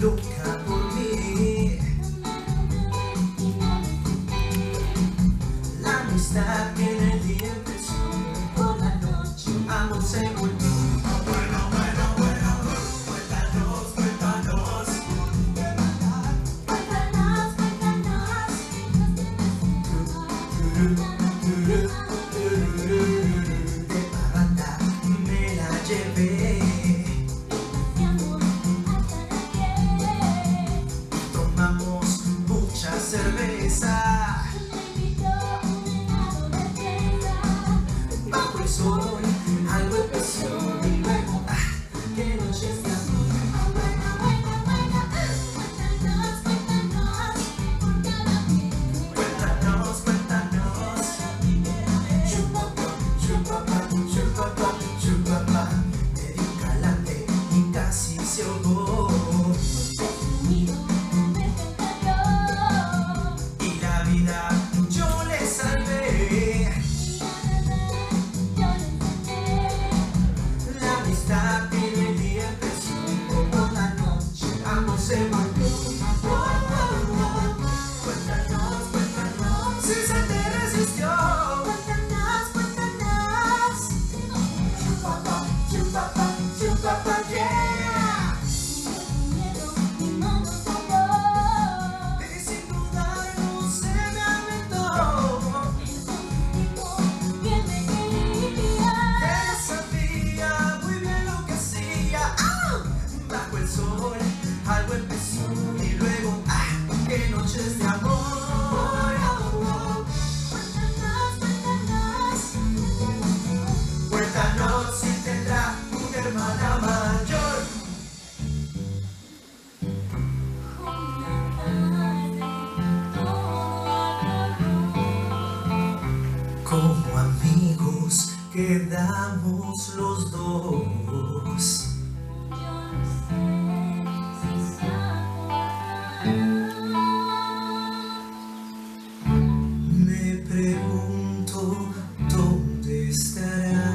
loca por mí. La amistad que en el día empezó, por la noche amor se volvió. Bueno, bueno, bueno, cuéntanos, cuéntanos. Cuéntanos, cuéntanos. De parranda me la llevé. Tomamos mucha cerveza bajo el sol, algo empezó y luego, qué noches de amor. Cuéntanos, cuéntanos. Chupapa, chupapa, chupapa, chupapa. Me dio un calante y casi se ahogó. Y la vida yo le salvé. La amistad que en el día empezó, por la noche amor se volvió. Cuéntanos, cuéntanos, si se te resistió. Chupapa, chupapa, chupapa, yeah. Y sin dudar no se me aventó. Ella sabía muy bien lo que hacía. Bajo el sol algo empezó y luego, qué noches de amor. Cuéntanos si tendrá una hermana mayor. Como amigos quedamos los dos. Me pregunto dónde estará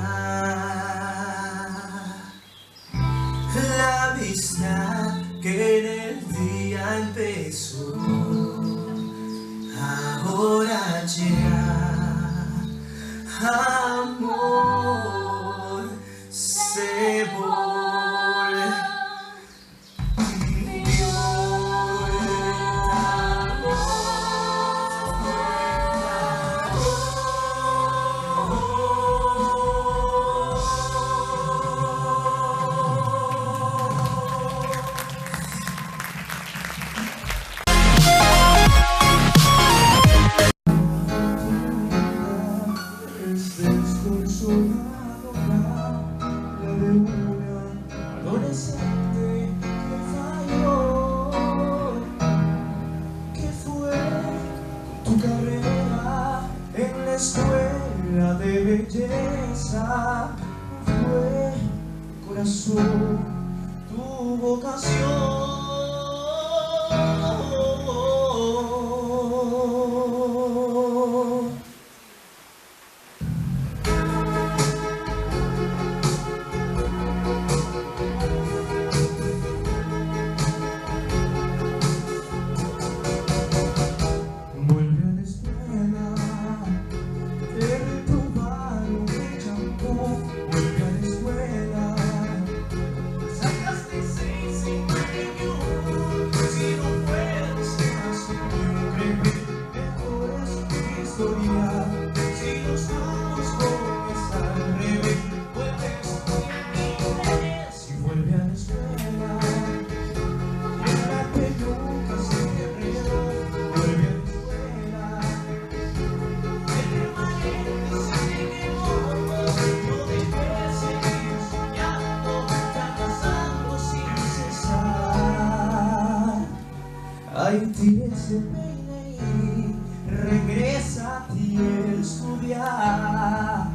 la amistad que en el día empezó. Ahora ya amor se adolescente que falló. ¿Qué fue tu carrera en la escuela de belleza? Fue corazón tu vocación. Vuelve a la escuela, en tu barrio de champú. Vuelve a la escuela, sacaste 6 en premio. Si no puedes más que créeme, mejor es tu historia. Si los grupos comienzan al revés, vuelve a estudiar inglés. Y vuelve a la escuela, en la que nunca se te enredó. Vuelve a la escuela, el remanente se te quemó. No debes seguir soñando, fracasando sin cesar. Ay, tira ese peine y regresa a ti a estudiar.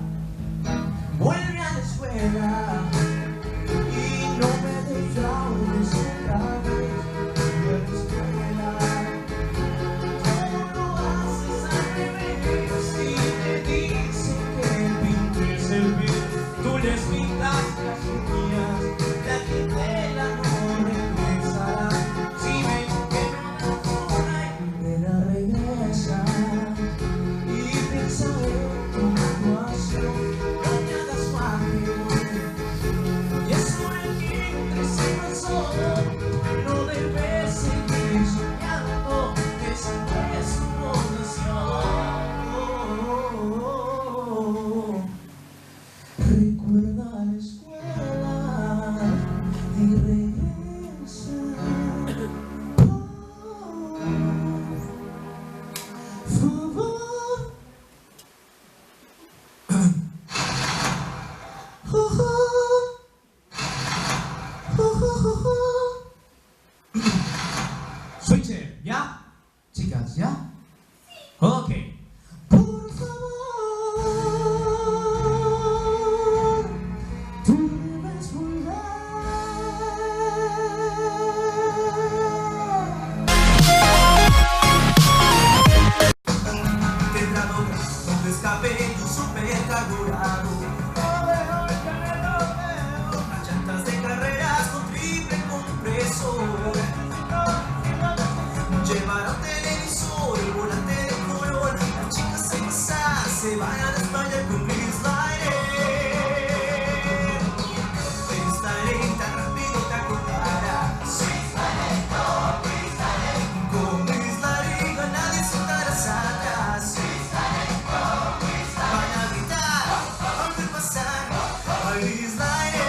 Vuelve a la escuela y no me defraudes otra vez. Vuelve a la escuela, todo lo haces al revés. Si te dicen que pintes el bien, tú les pintas las uñas. La clientela no regresará. dice, ¿ya? Chicas, ¿ya? Ok. Por favor, tú debes volver. Tendrá donde escape tu supercarburado. Las llantas de carreras con triple compresor. Llevará un televisor, el volante de color. Las chicas sexas se van a España con Chris Laire. Chris Laire tan rápido te acordarás. Con Chris Laire nadie se estará atrás. Van a gritar, al ver pasar a Chris Laire.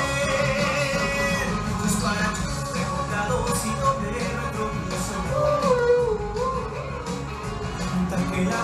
Tus parachoques recortados y doble retrovisor. Que la